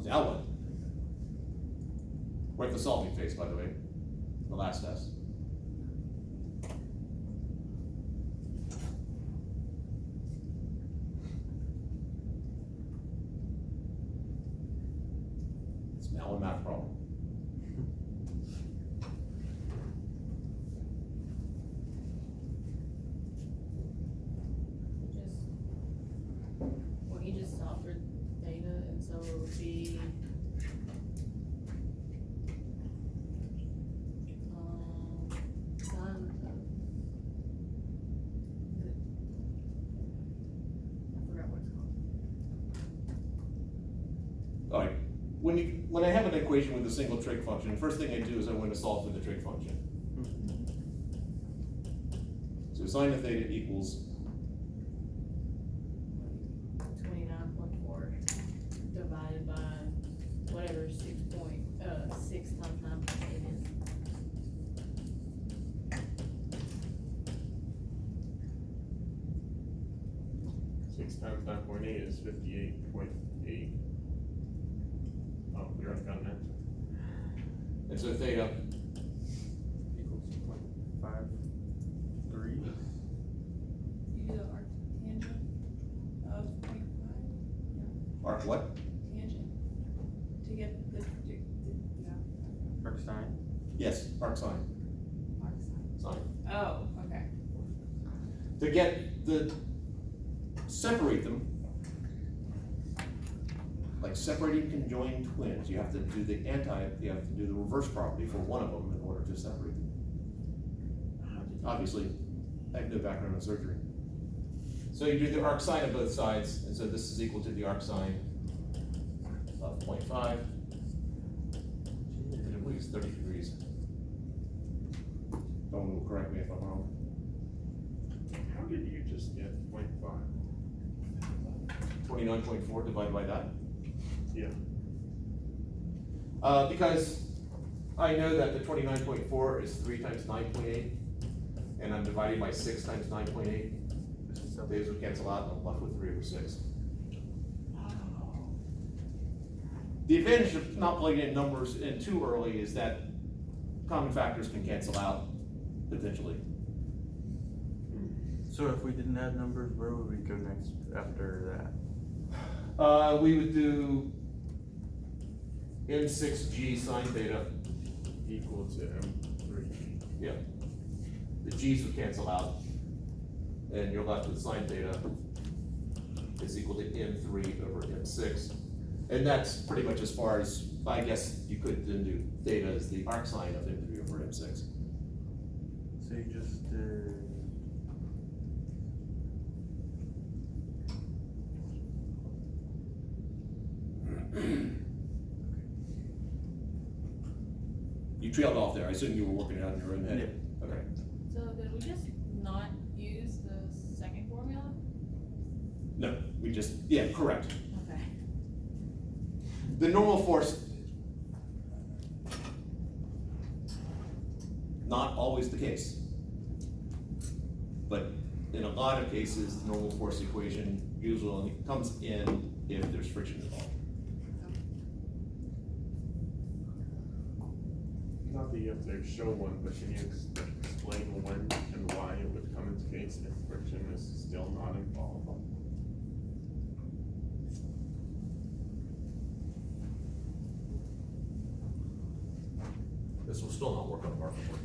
Now what? We're at the solving phase, by the way, the last test. It's now a math problem. You just solve for data, and so it would be sine of, I forgot what it's called. All right, when I have an equation with a single trig function, the first thing I do is I want to solve for the trig function. So sine of theta equals 29.4 divided by whatever 6 times 9.8 is. Six times 9.8 is 58.8. Oh, we already got an answer. and so theta Equals 0.53. You do the arctangent of 0.5, arc what? tangent, to get the Arc sine. Yes, arc sine. arc sine. Sine. Oh, okay. To get separate them, like separating conjoined twins, you have to do the reverse property for one of them in order to separate them. Obviously, I have no background in surgery. So you do the arc sine of both sides, and so this is equal to the arc sine of 0.5. And it leaves 30 degrees. Someone will correct me if I'm wrong. How did you just get 0.5? 29.4 divided by that. Yeah. Because I know that the 29.4 is 3 times 9.8, and I'm dividing by 6 times 9.8. These would cancel out, and I'm left with 3 over 6. The advantage of not plugging in numbers in too early is that common factors can cancel out potentially. So if we didn't add numbers, where would we go next after that? We would do N6G sine theta. Equal to M3. Yeah. The G's would cancel out, and you're left with sine theta is equal to M3 over M6. And that's pretty much as far as, I guess you could then do theta as the arc sine of M3 over M6. So you just You trailed off there. I assume you were working it out in your own head. Okay. So did we just not use the second formula? No, we just, yeah, correct. Okay. The normal force, not always the case. But in a lot of cases, the normal force equation usually only comes in if there's friction involved. Not that you have to show one, but can you explain when and why it would come into case if friction is still not involved? This will still not work on the marker board.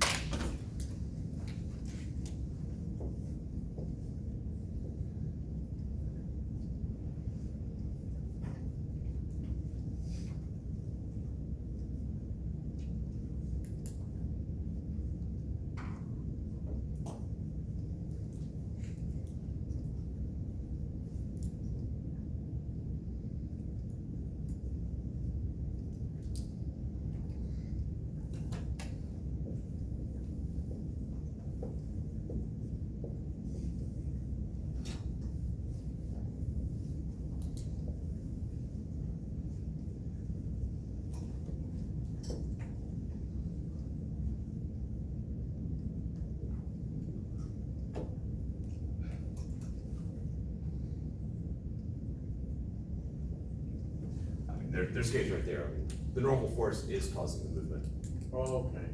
there's gauge right there. I mean, the normal force is causing the movement. Oh, okay.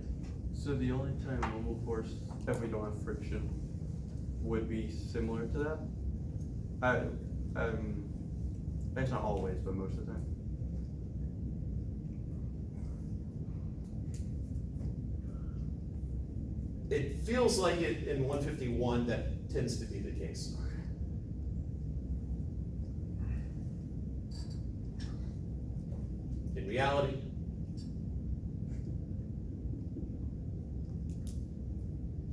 So the only time normal force, if we don't have friction, would be similar to that? It's not always, but most of the time. It feels like it in 151, that tends to be the case. In reality,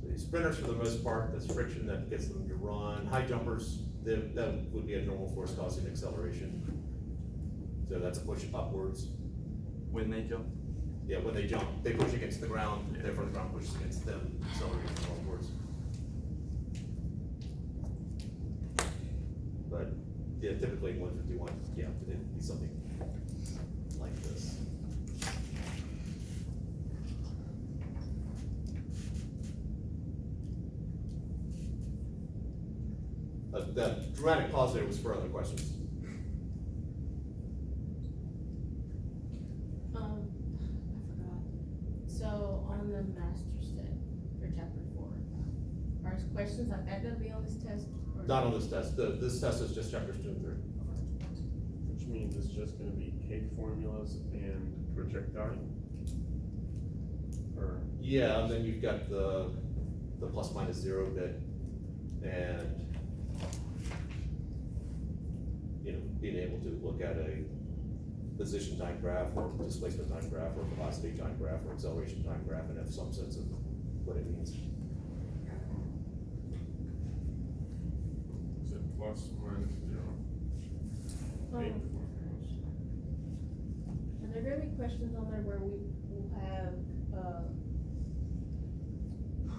the sprinters, for the most part, that's friction that gets them to run. High jumpers, that would be a normal force causing acceleration. So that's a push upwards. When they jump? Yeah, when they jump, they push against the ground, therefore the ground pushes against them, accelerating them upwards. But, yeah, typically in 151, yeah, it'd be something like this. That dramatic pause there was for other questions. I forgot. So on the master set for chapter 4, are questions like that gonna be on this test? Or- Not on this test, this test is just chapters 2 and 3. Which means it's just gonna be cake formulas and projectile? Or, Yeah, and then you've got the plus minus 0 bit, and, you know, being able to look at a position time graph, or displacement time graph, or velocity time graph, or acceleration time graph, and have some sense of what it means. is it plus, minus, 0? Cake Um, formulas. Are there gonna be questions on there where we will have,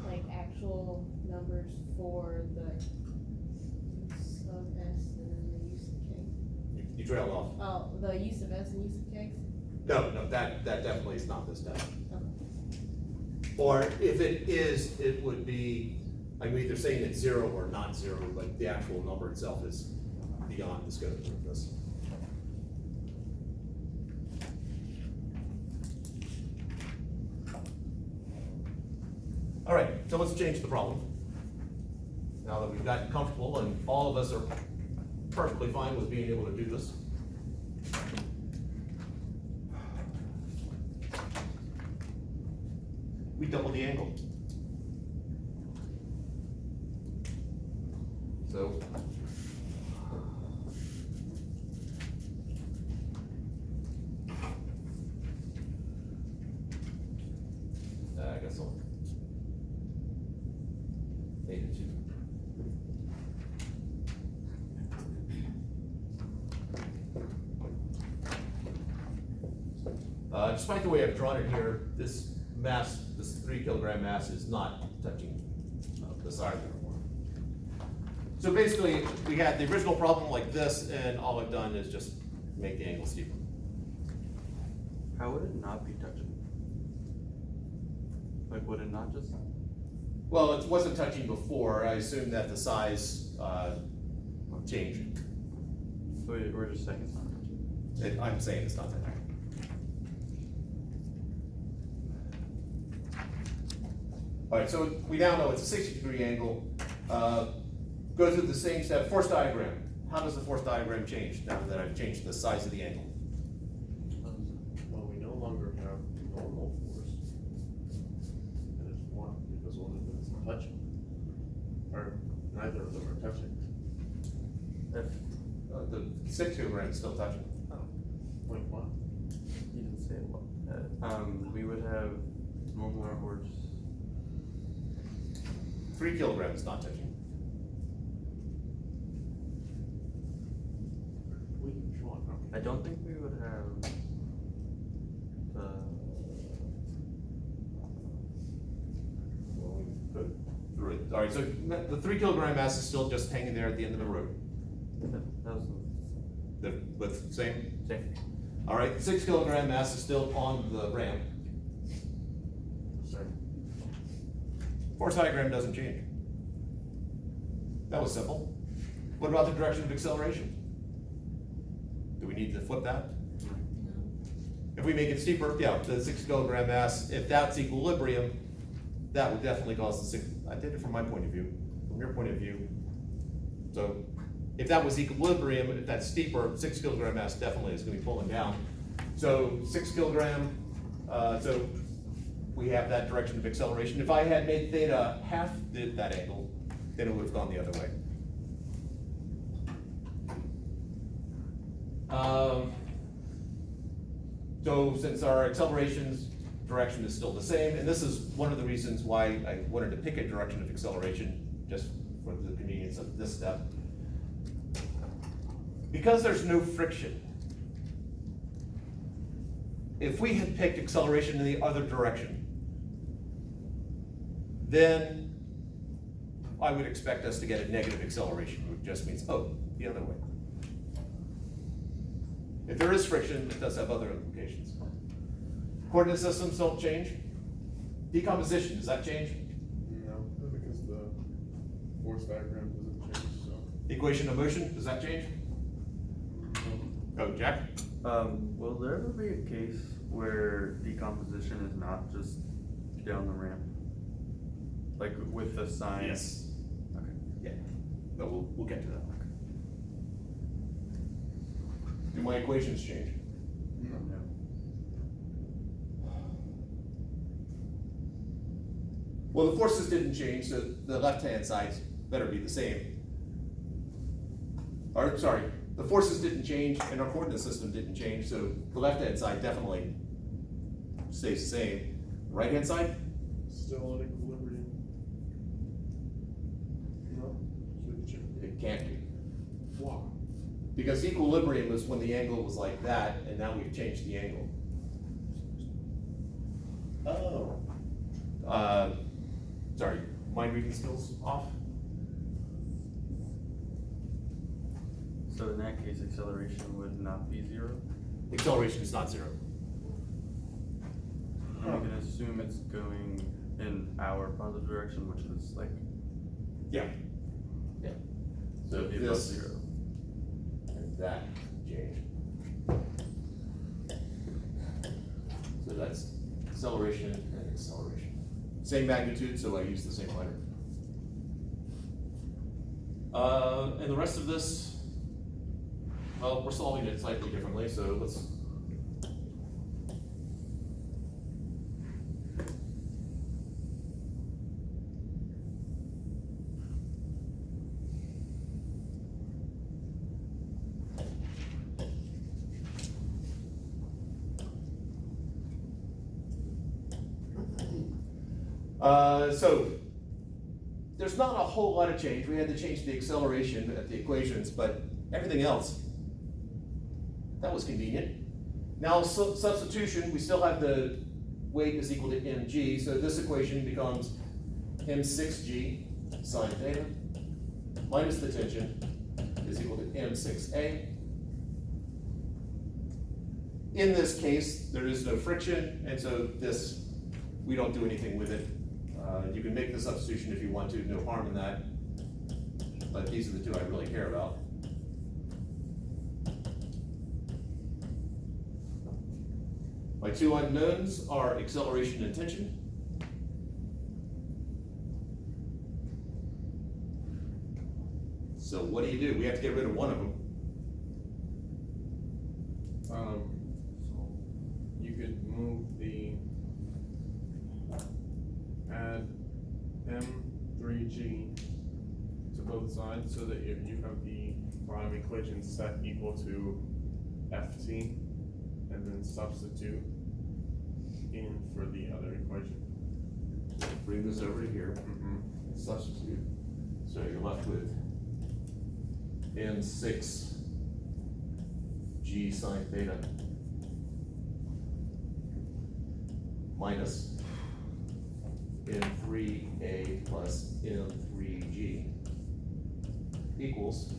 like actual numbers for the use of S and the use of K? You trail off. Oh, the use of S and use of Ks? No, that definitely is not this test. Okay. Or if it is, it would be, I'm either saying it's 0 or not 0, but the actual number itself is beyond the scope of this. All right, so let's change the problem. Now that we've gotten comfortable and all of us are perfectly fine with being able to do this. We double the angle. So. I guess I'll. Make it 2. Despite the way I've drawn it here, this mass, this 3 kilogram mass is not touching the side of the form. So basically, we had the original problem like this, and all I've done is just make the angle steeper. How would it not be touching? Like, would it not just? Well, it wasn't touching before. I assume that the size changed. We're just saying it's not touching. I'm saying it's not touching. All right, so we now know it's a 60-degree angle. Go through the same step, force diagram. How does the force diagram change now that I've changed the size of the angle? Well, we no longer have normal force. And it's 1, because one of them is touching. Or neither of them are touching. If The 6 kilogram is still touching. Wait, what? you didn't say what, we would have normal force. 3 kilograms not touching. Which one? I don't think we would have the. Well, we put 3. All right, so the 3 kilogram mass is still just hanging there at the end of the road. That was With same. the same. All right, 6 kilogram mass is still on the ramp. Sorry. Force diagram doesn't change. That was simple. What about the direction of acceleration? Do we need to flip that? If we make it steeper, yeah, the 6 kilogram mass, if that's equilibrium, that would definitely cause the six, I did it from my point of view, from your point of view. So if that was equilibrium, if that's steeper, 6 kilogram mass definitely is gonna be pulling down. So 6 kilogram, so we have that direction of acceleration. If I had made theta half that angle, then it would have gone the other way. So since our acceleration's direction is still the same, and this is one of the reasons why I wanted to pick a direction of acceleration, just for the convenience of this step. Because there's no friction, if we had picked acceleration in the other direction, then I would expect us to get a negative acceleration, which just means, oh, the other way. If there is friction, it does have other implications. Coordinate systems don't change. Decomposition, does that change? No, because the force diagram doesn't change, so. Equation of motion, does that change? Oh, Jack? Will there ever be a case where decomposition is not just down the ramp? Like with the sign? Yes. Okay. Yeah, but we'll get to that. Do my equations change? No. Well, the forces didn't change, so the left-hand side better be the same. Or, sorry, the forces didn't change and our coordinate system didn't change, so the left-hand side definitely stays the same. Right-hand side? Still in equilibrium. No, should check. It can't be. Why? Because equilibrium is when the angle was like that, and now we've changed the angle. Oh. Sorry, mind reading skills off? So in that case, acceleration would not be 0? Acceleration is not 0. You can assume it's going in our positive direction, which is like, Yeah. Yeah. So it'd be above this 0. and that change. So that's acceleration and acceleration. Same magnitude, so I use the same letter. And the rest of this, well, we're solving it slightly differently, so let's. So there's not a whole lot of change. We had to change the acceleration at the equations, but everything else, that was convenient. Now substitution, we still have the weight is equal to mg, so this equation becomes m6g sine theta minus the tension is equal to m6a. In this case, there is no friction, and so this, we don't do anything with it. You can make the substitution if you want to, no harm in that. But these are the two I really care about. My two unknowns are acceleration and tension. So what do? We have to get rid of one of them. You could move the add M3G to both sides so that you have the bottom equation set equal to FT, and then substitute in for the other equation. Bring this over to here. Substitute. So you're left with m6 g sine theta minus m3a plus m3g equals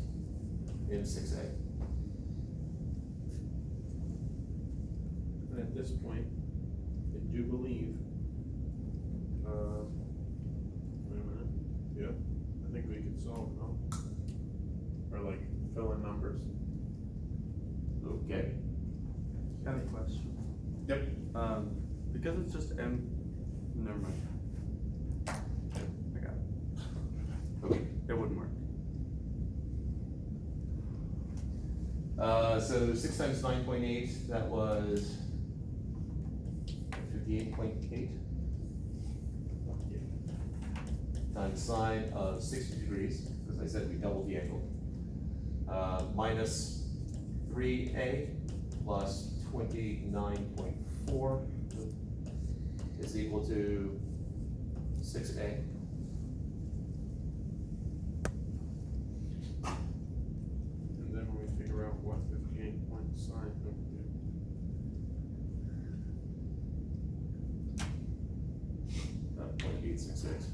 m6a. And at this point, I do believe, wait a minute, yeah, I think we could solve, no? Or like fill in numbers. Okay. Got a question. Yep. Because it's just never mind. I got it. Okay. It wouldn't work. So 6 times 9.8, that was 58.8. Times sine of 60 degrees, as I said, we doubled the angle. Minus 3a plus 29.4 is equal to 6a. And then when we figure out what 58 point sine would do. 0.866.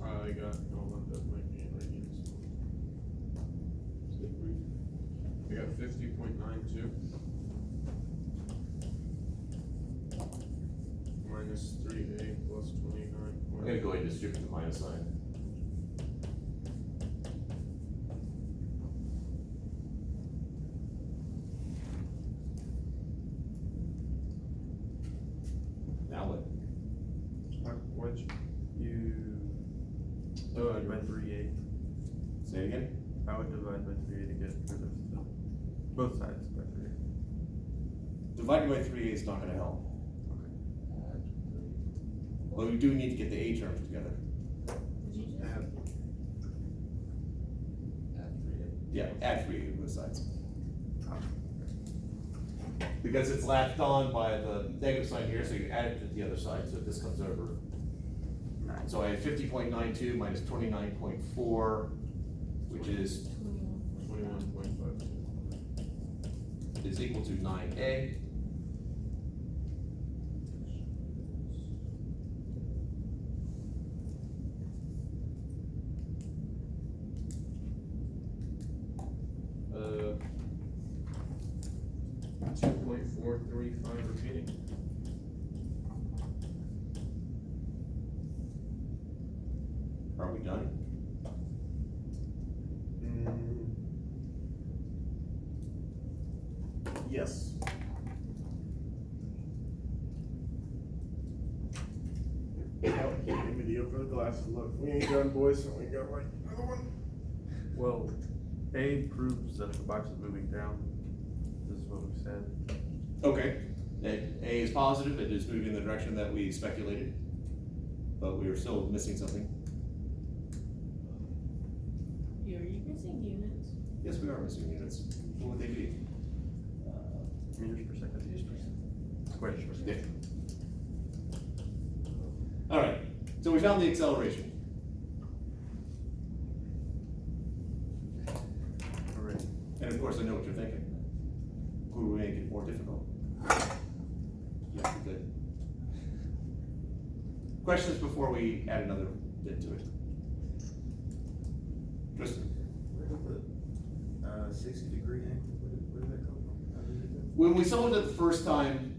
I got, hold on, that might be in radians. I got 50.92. Minus 3a plus 29. I'm gonna go ahead and distribute the minus sign. Now what? Which? You divide by 3a. Say it again? I would divide by 3a to get rid of both sides by 3a. Divided by 3a is not gonna help. Well, we do need to get the a terms together. Did you just? Yeah, add 3a to both sides. Because it's latched on by the negative sign here, so you add it to the other side, so this comes over. Nice. So I have 50.92 minus 29.4, which is 21.52. is equal to 9a. Uh, 2.435 repeating. Are we done? Yes. Give me the open the glasses. Look, we ain't done, boys. We got like another one. Well, A proves that the box is moving down. This is what we said. Okay, a is positive, it is moving in the direction that we speculated, but we are still missing something. Are you missing units? Yes, we are missing units. What would they be? Meters per second. Squares per second. Yeah. All right, so we found the acceleration. Alright. And of course, I know what you're thinking. Could we make it more difficult? Yeah, we could. Questions before we add another bit to it? Tristan? Where did the 60-degree angle, where did that come from? How did it do? When we solved it the first time,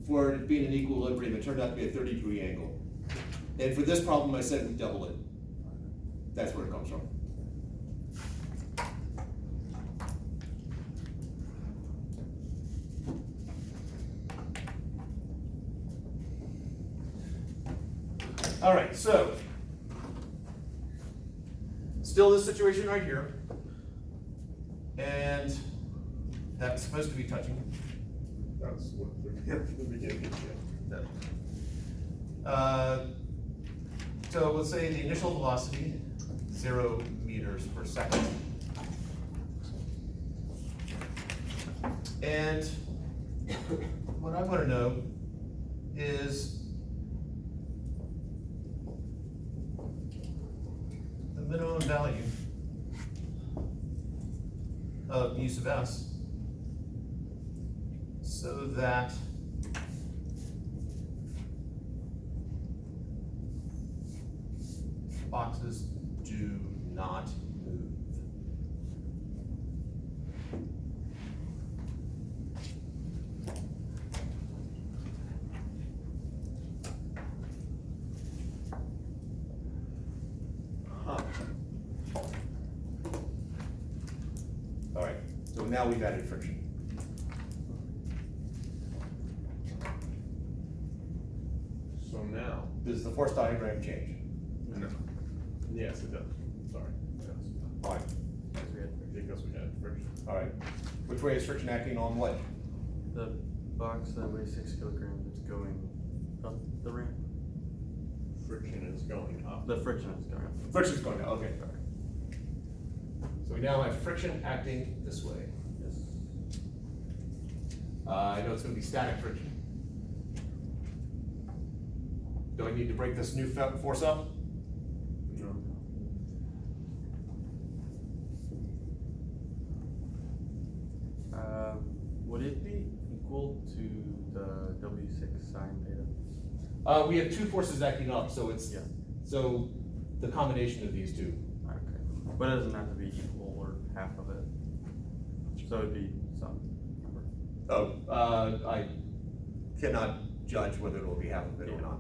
for it being an equilibrium, it turned out to be a 30-degree angle. And for this problem, I said we double it. That's where it comes from. All right, so still this situation right here, and that's supposed to be touching. That's what the beginning is. So let's say the initial velocity, 0 meters per second. And what I want to know is the minimum value of u sub s so that boxes do not move. now we've added friction. So now, Does the force diagram change? No. yes, it does, sorry, yes, Fine, because we had friction. all right. Which way is friction acting on what? The box that weighs 6 kilograms is going up the ramp. Friction is going up. The friction is going up. Friction's going down, okay. So we now have friction acting this way. Yes. I know it's gonna be static friction. Do I need to break this new force up? No. Would it be equal to the W6 sine theta? We have two forces acting up, so it's, Yeah. so the combination of these two. Okay, but it doesn't have to be equal or half of it. So it'd be some number. I cannot judge whether it will be half of it or not.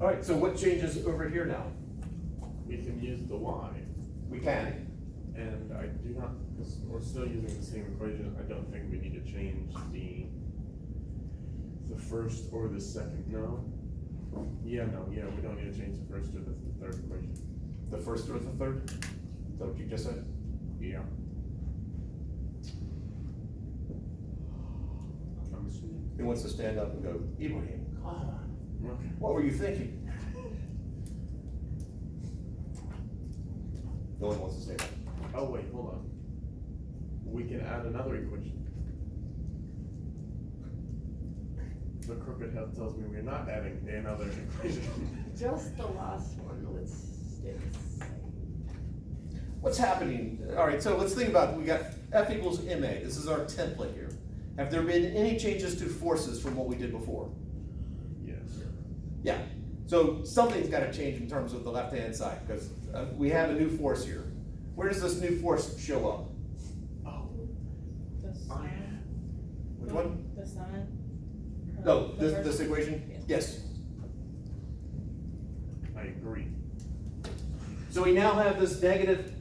All right, so what changes over here now? We can use the Y, We can. and I do not, because we're still using the same equation, I don't think we need to change the first or the second, no? Yeah, we don't need to change the first or the third equation. The first or the third? Is that what you just said? Yeah. I'm assuming. He wants to stand up and go, Ibrahim, come on. Okay. What were you thinking? No one wants to say that. Oh, wait, hold on. We can add another equation. The crooked head tells me we're not adding another equation. Just the last one, let's stay the same. What's happening? All right, so let's think about, we got F equals ma. This is our template here. Have there been any changes to forces from what we did before? Yes. Yeah. So something's got to change in terms of the left-hand side, because we have a new force here. Where does this new force show up? Oh. The sign. Which one? The sign. No, The this first- equation? Yes. I agree. So we now have this negative